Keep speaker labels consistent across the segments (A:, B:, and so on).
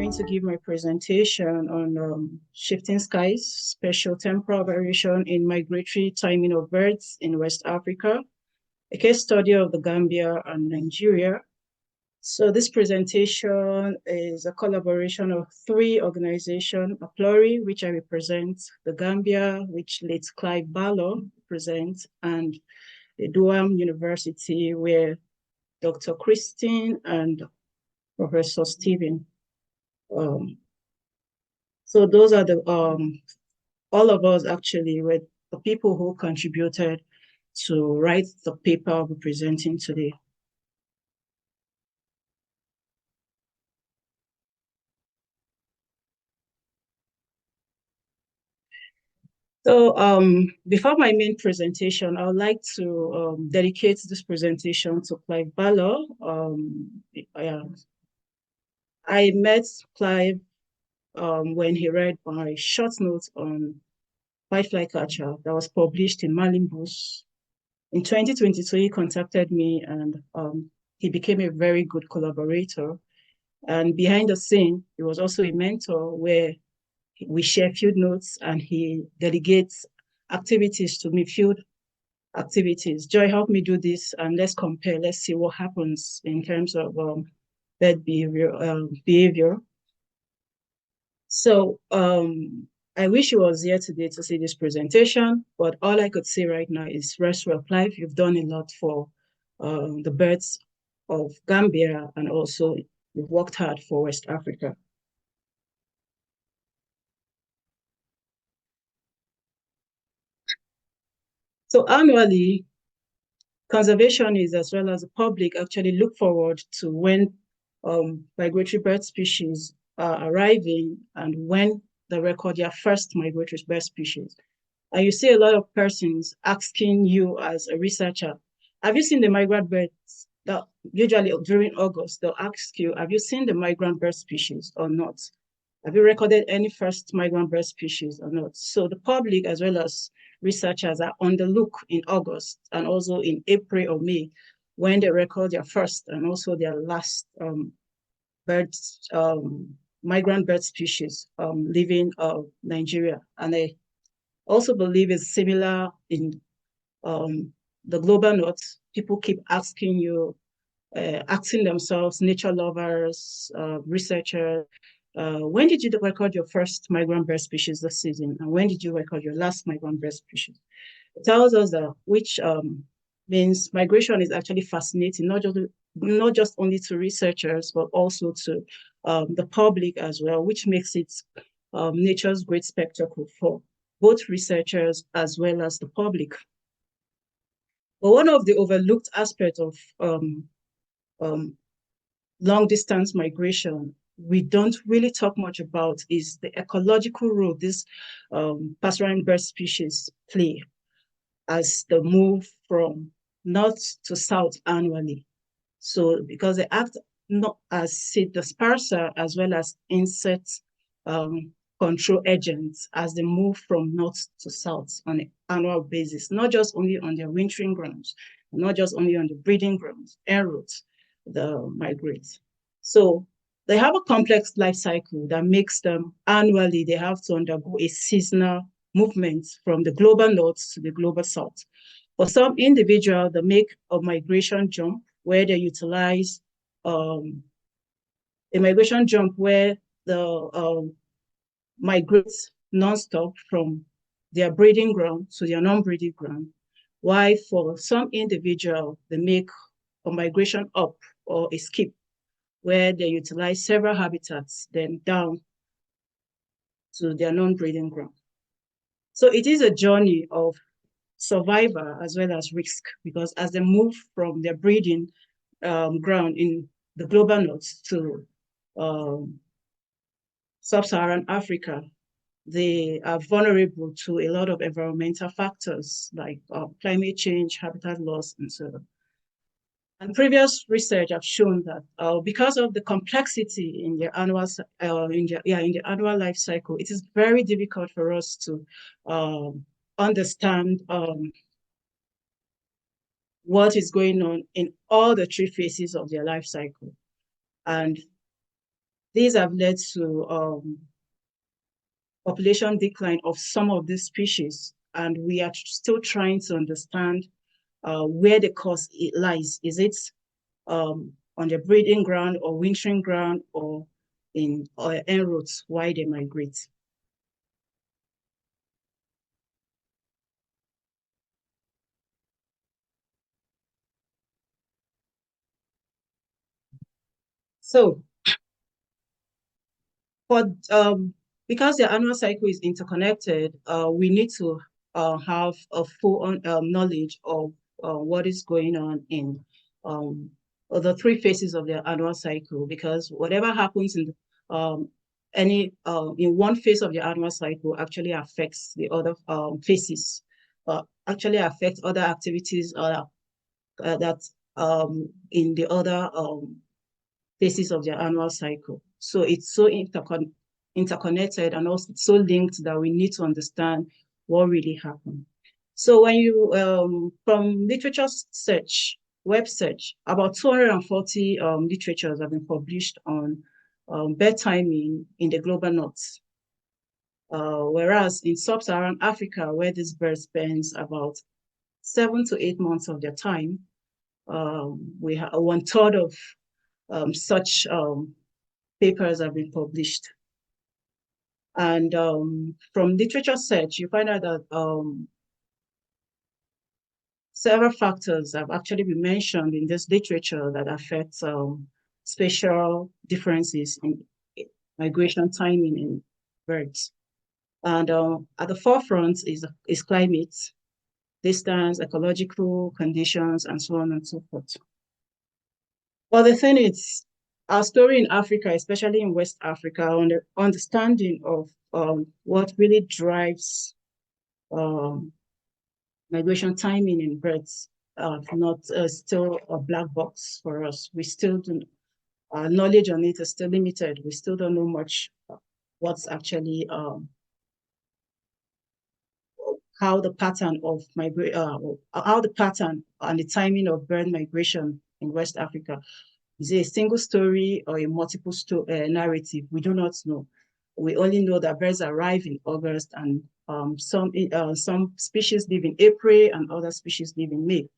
A: going to give my presentation on shifting skies, spatial temporal variation in migratory timing of birds in West Africa, a case study of the Gambia and Nigeria. So this presentation is a collaboration of 3 organizations, APLORI, which I represent, the Gambia, which late Clive Barlow represents, and the Durham University, where Dr. Christine and Professor Stephen. So those are the all of us actually were the people who contributed to write the paper I'll be presenting today. So before my main presentation, I would like to dedicate this presentation to Clive Barlow. I met Clive when he read my short note on White Flycatcher that was published in Marlin Books. In 2022, he contacted me and he became a very good collaborator. And behind the scene, he was also a mentor where we share field notes and he delegates activities to me, field activities. Joy, help me do this and let's compare, let's see what happens in terms of bird behavior. So I wish he was here today to see this presentation, but all I could say right now is rest well, Clive. You've done a lot for the birds of Gambia, and also you've worked hard for West Africa. So annually, conservationists as well as the public actually look forward to when migratory bird species are arriving and when they record their first migratory bird species. And you see a lot of persons asking you as a researcher, have you seen the migrant birds? That usually during August, they'll ask you, have you seen the migrant bird species or not? Have you recorded any first migrant bird species or not? So the public as well as researchers are on the look in August and also in April or May when they record their first and also their last migrant bird species leaving Nigeria. And I also believe it's similar in the global north. People keep asking you, asking themselves, nature lovers, researchers, when did you record your first migrant bird species this season? And when did you record your last migrant bird species? It tells us that which means migration is actually fascinating, not just only to researchers, but also to the public as well, which makes it nature's great spectacle for both researchers as well as the public. But one of the overlooked aspects of long distance migration we don't really talk much about is the ecological role these passerine bird species play as they move from north to south annually. So because they act not as seed disperser as well as insect control agents as they move from north to south on an annual basis, not just only on their wintering grounds, not just only on the breeding grounds, en route, they migrate. So they have a complex life cycle that makes them annually, they have to undergo a seasonal movement from the global north to the global south. For some individuals, they make a migration jump where they utilize a migration jump where the migrate nonstop from their breeding ground to their non-breeding ground. While for some individuals, they make a migration up or a skip where they utilize several habitats, then down to their non-breeding ground. So it is a journey of survival as well as risk, because as they move from their breeding ground in the global north to sub-Saharan Africa, they are vulnerable to a lot of environmental factors like climate change, habitat loss, and so on. And previous research have shown that because of the complexity in the annual annual life cycle, it is very difficult for us to understand what is going on in all the 3 phases of their life cycle. And these have led to population decline of some of these species, and we are still trying to understand where the cause lies. Is it on the breeding ground or wintering ground or in en route why they migrate? So for because the annual cycle is interconnected, we need to have a full knowledge of what is going on in um, the three phases of the annual cycle, because whatever happens in any in one phase of the annual cycle actually affects the other phases, actually affects other activities that in the other phases of the annual cycle. So it's so interconnected and also so linked that we need to understand what really happened. So when you, from literature search, web search, about 240 literatures have been published on bird timing in the global north. Whereas in sub-Saharan Africa, where these birds spend about 7 to 8 months of their time, we have 1/3 of such papers have been published. And from literature search, you find out that several factors have actually been mentioned in this literature that affect spatial differences in migration timing in birds. And at the forefront is climate, distance, ecological conditions, and so on and so forth. Well, the thing is, our story in Africa, especially in West Africa, on the understanding of what really drives migration timing in birds, not still a black box for us. We still do, our knowledge on it is still limited. We still don't know much what's actually how the pattern of how the pattern and the timing of bird migration in West Africa. Is it a single story or a multiple narrative? We do not know. We only know that birds arrive in August, and some species live in April and other species live in May.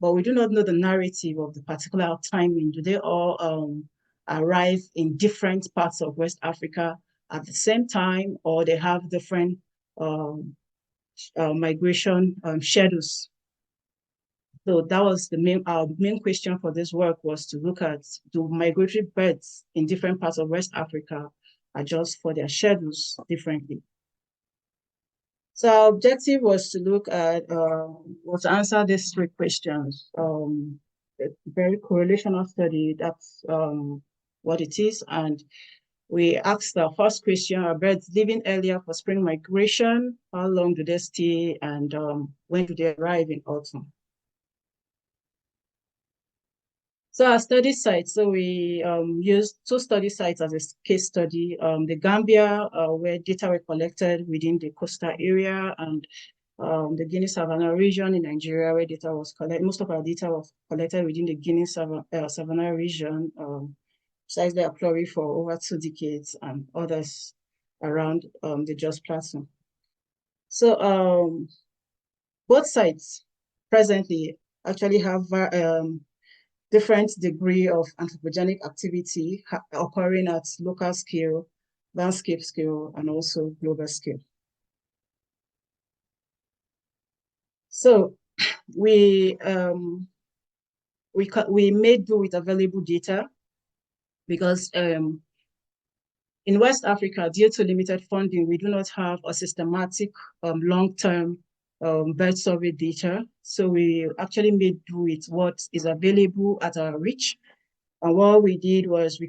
A: But we do not know the narrative of the particular timing. Do they all arrive in different parts of West Africa at the same time, or they have different migration schedules? So that was the main, our main question for this work, was to look at, do migratory birds in different parts of West Africa adjust for their schedules differently? So our objective was to look at, was to answer these three questions. A very correlational study, that's what it is. And we asked the first question, are birds leaving earlier for spring migration? How long do they stay? And when do they arrive in autumn? So our study sites, so we used 2 study sites as a case study. The Gambia, where data were collected within the coastal area, and the Guinea Savannah region in Nigeria, where data was collected. Most of our data was collected within the Guinea Savannah region, besides the Aplori for over 2 decades, and others around the Jos Plateau. So both sites presently actually have different degree of anthropogenic activity occurring at local scale, landscape scale, and also global scale. So we made do with available data, because in West Africa, due to limited funding, we do not have a systematic long-term bird survey data. So we actually made do with what is available at our reach. And what we did was we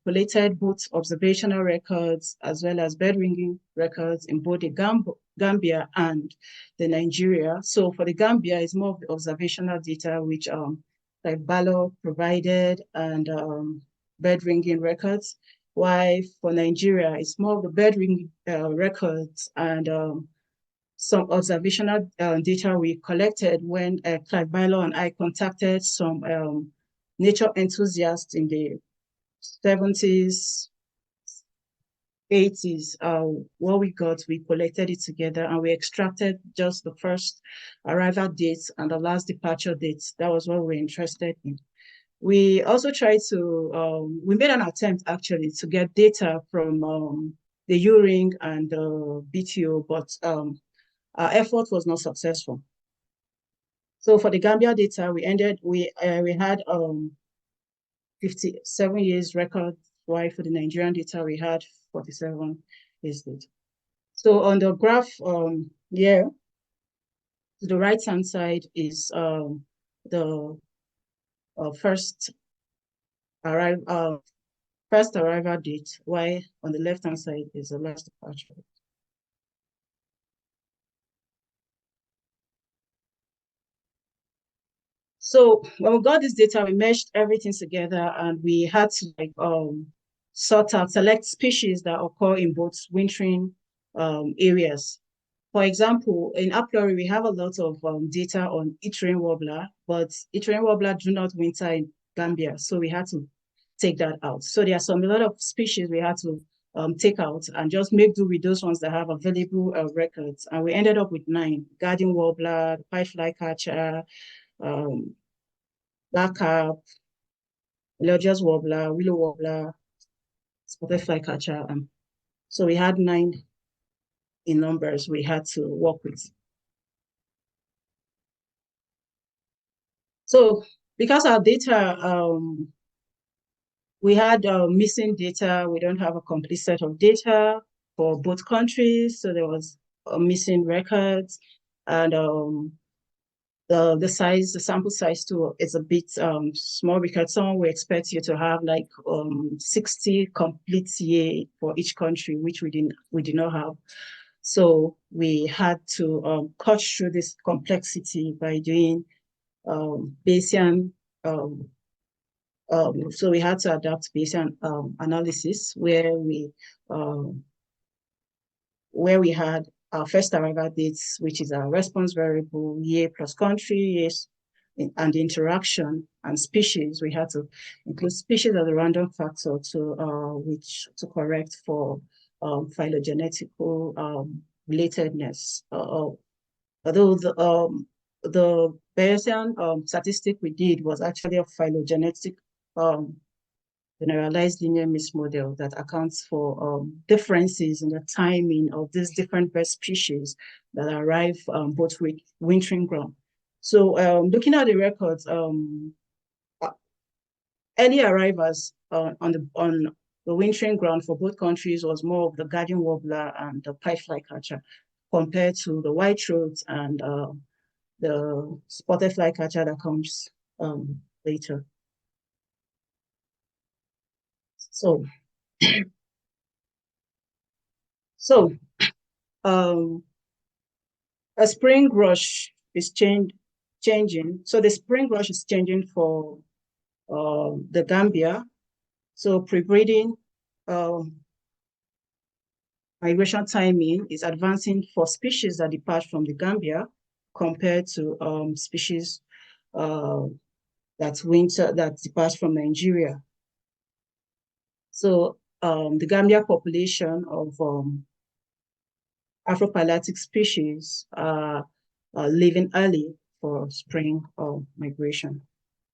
A: collated both observational records as well as bird ringing records in both the Gambia and the Nigeria. So for the Gambia, it's more of the observational data, which like Balo provided, and bird ringing records. While for Nigeria, it's more of the bird ringing records and some observational data we collected when Clive Bilo and I contacted some nature enthusiasts in the 70s 80s, what we got, we collected it together and we extracted just the first arrival dates and the last departure dates. That was what we were interested in. We also tried to, we made an attempt actually to get data from the U-Ring and the BTO, but our effort was not successful. So for the Gambia data, we had 57 years record, while for the Nigerian data, we had 47 years data. So on the graph here, to the right-hand side is the first arrival date, while on the left-hand side is the last departure. So when we got this data, we meshed everything together and we had to like select species that occur in both wintering areas. For example, in A. pylori, we have a lot of data on Each-Rain warbler, but Each-Rain warbler do not winter in Gambia, so we had to take that out. So there are a lot of species we had to take out and just make do with those ones that have available records. And we ended up with 9: Garden warbler, pied flycatcher, blackcap, melodious warbler, willow warbler, spotted flycatcher. So we had 9 in numbers we had to work with. So because our data, we had missing data, we don't have a complete set of data for both countries. So there was missing records, and the sample size too is a bit small, because some we expect you to have like 60 complete year for each country, which we did not have. So we had to cut through this complexity by doing Bayesian. So we had to adapt Bayesian analysis where we had our first arrival dates, which is our response variable, year plus country, years, and the interaction and species. We had to include species as a random factor to correct for phylogenetical relatedness. Although the Bayesian statistic we did was actually a phylogenetic generalized linear mixed model that accounts for differences in the timing of these different bird species that arrive both with wintering ground. So looking at the records, early arrivals on the wintering ground for both countries was more of the garden warbler and the pied flycatcher, compared to the white-throat and the spotted flycatcher that comes later. So a spring rush is changing. So the spring rush is changing for the Gambia. So pre-breeding migration timing is advancing for species that depart from the Gambia compared to species that depart from Nigeria. So the Gambia population of Afro-Palearctic species are leaving early for spring migration.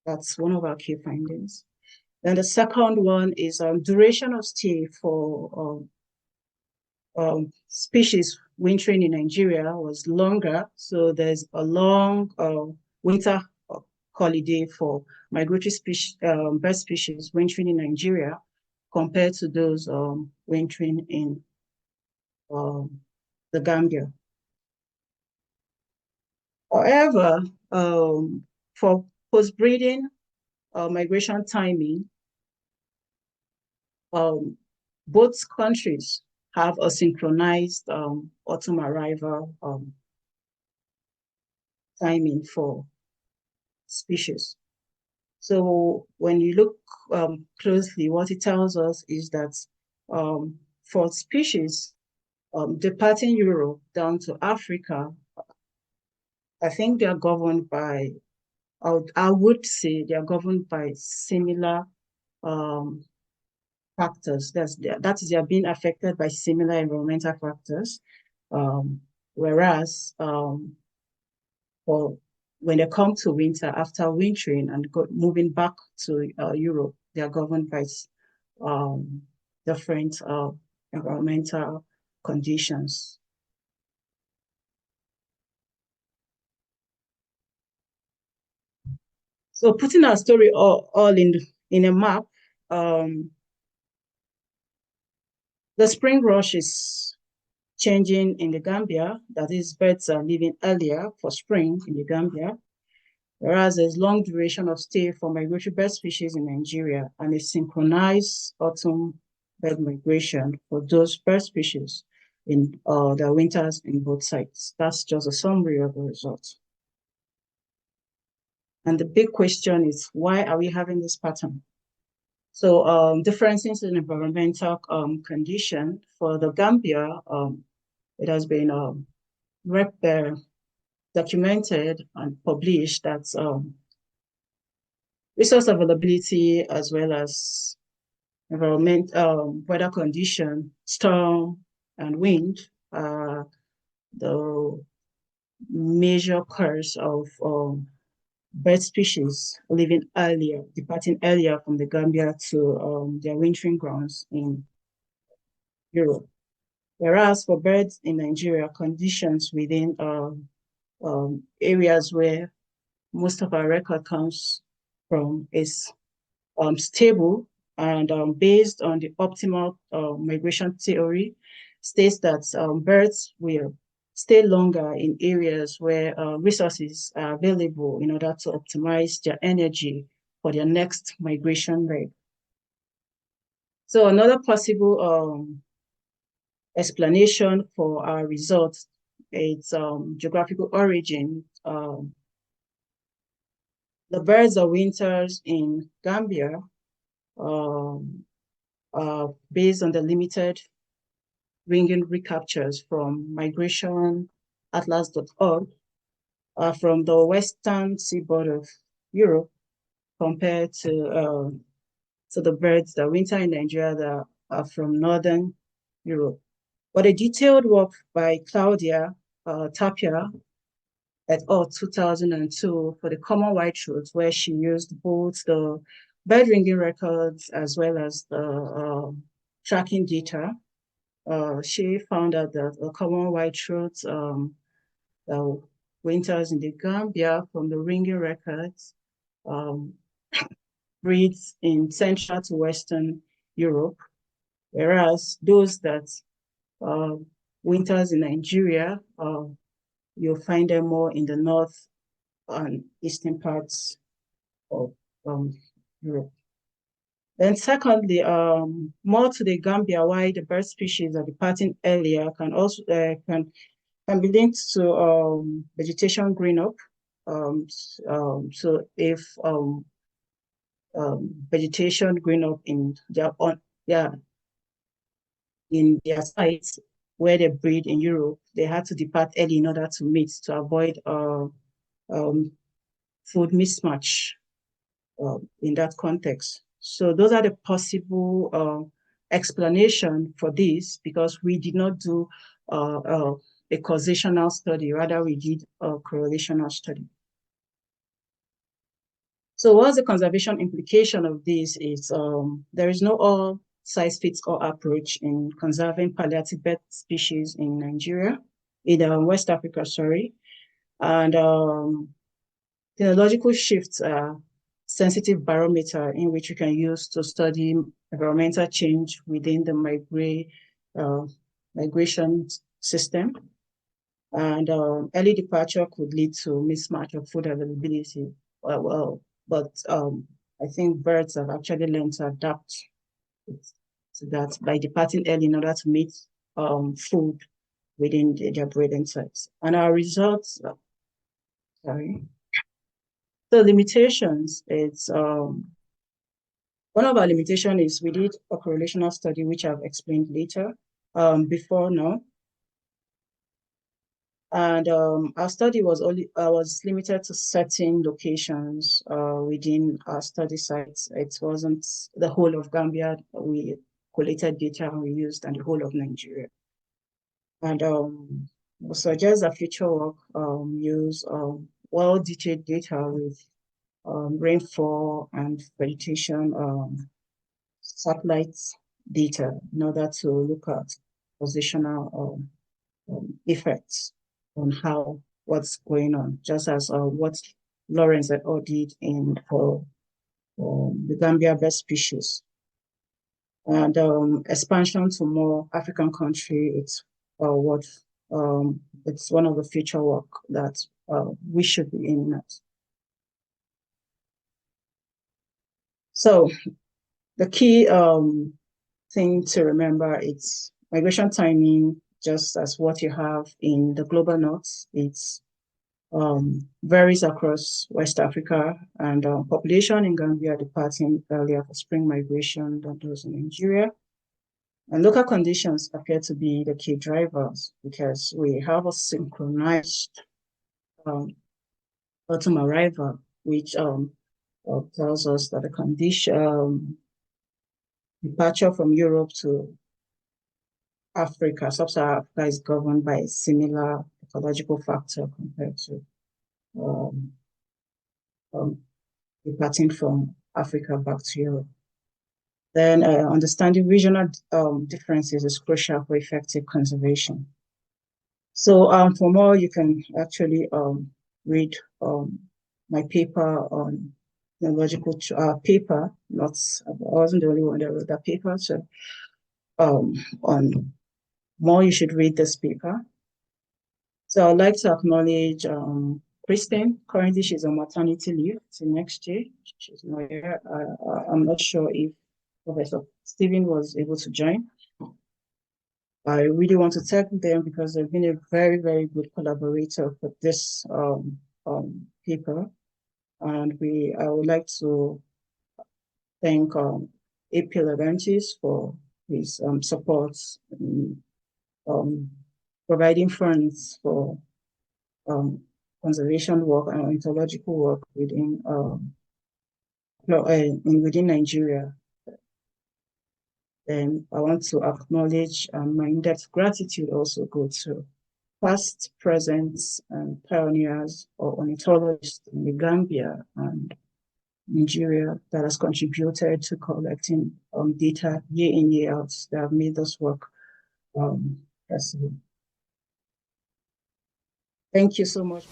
A: That's one of our key findings. Then the second one is duration of stay for species wintering in Nigeria was longer. So there's a long winter holiday for migratory species, bird species wintering in Nigeria compared to those wintering in the Gambia. However, for post-breeding migration timing, both countries have a synchronized autumn arrival timing for species. So when you look closely, what it tells us is that for species departing Europe down to Africa, I think they are governed by, I would say they are governed by similar factors. That is, they are being affected by similar environmental factors. Whereas for when they come to winter, after wintering and moving back to Europe, they are governed by um, different environmental conditions. So putting our story all in a map, um, the spring rush is changing in the Gambia. That is, birds are leaving earlier for spring in the Gambia, whereas there's long duration of stay for migratory bird species in Nigeria and a synchronized autumn bird migration for those bird species in the winters in both sites. That's just a summary of the results. And the big question is, why are we having this pattern? So differences in environmental condition for the Gambia, it has been documented and published that resource availability as well as environment, weather condition, storm, and wind are the major cause of bird species living earlier, departing earlier from the Gambia to their wintering grounds in Europe. Whereas for birds in Nigeria, conditions within areas where most of our record comes from is stable and based on the optimal migration theory, states that birds will stay longer in areas where resources are available in order to optimize their energy for their next migration leg. So another possible explanation for our results is geographical origin. The birds of winters in Gambia based on the limited ringing recaptures from migrationatlas.org from the western seaboard of Europe compared to the birds that winter in Nigeria that are from northern Europe. But a detailed work by Claudia Tapia et al. 2002 for the common white-throat, where she used both the bird ringing records as well as the tracking data. She found out that the common white-throat winters in the Gambia from the ringing records breeds in Central to Western Europe, whereas those that winters in Nigeria, you'll find them more in the north and eastern parts of Europe. Then secondly, more to the Gambia, why the bird species are departing earlier can also can be linked to vegetation green up. So if vegetation green up in their sites where they breed in Europe, they had to depart early in order to mate to avoid food mismatch in that context. So those are the possible explanation for this, because we did not do a causational study, rather we did a correlational study. So what's the conservation implication of this is there is no all-size-fits-all approach in conserving palliative bird species in Nigeria, in West Africa, sorry. And technological shifts are sensitive barometer in which you can use to study environmental change within the migration system. And early departure could lead to mismatch of food availability. But I think birds have actually learned to adapt to that by departing early in order to meet food within their breeding sites. And our results, sorry. So limitations, it's one of our limitations is we did a correlational study, which I've explained later before now. And our study was limited to certain locations within our study sites. It wasn't the whole of Gambia. We collated data we used, and the whole of Nigeria. And we suggest that future work use well-detailed data with rainfall and vegetation satellite data in order to look at positional effects on what's going on, just as what Lawrence et al. Did in for the Gambia best species. And expansion to more African country, it's it's one of the future work that we should be aiming at. So the key thing to remember, it's migration timing, just as what you have in the global north. It's varies across West Africa, and population in Gambia departing earlier for spring migration than those in Nigeria. And local conditions appear to be the key drivers, because we have a synchronized autumn arrival, which tells us that the condition departure from Europe to Africa, sub-Saharan Africa, is governed by a similar ecological factor compared to departing from Africa back to Europe. Then understanding regional differences is crucial for effective conservation. So for more, you can actually read my paper on ecological paper. I wasn't the only one that wrote that paper. So on more, you should read this paper. So I'd like to acknowledge Kristen. Currently, she's on maternity leave till next year. She's not here. I'm not sure if Professor Stephen was able to join. I really want to thank them because they've been a very, very good collaborator for this paper. And I would like to thank AP Leventis for his support in providing funds for conservation work and ornithological work within Nigeria. Then I want to acknowledge my in-depth gratitude also go to past, present, and pioneers or ornithologists in the Gambia and Nigeria that has contributed to collecting data year in, year out, that have made this work possible. Thank you so much.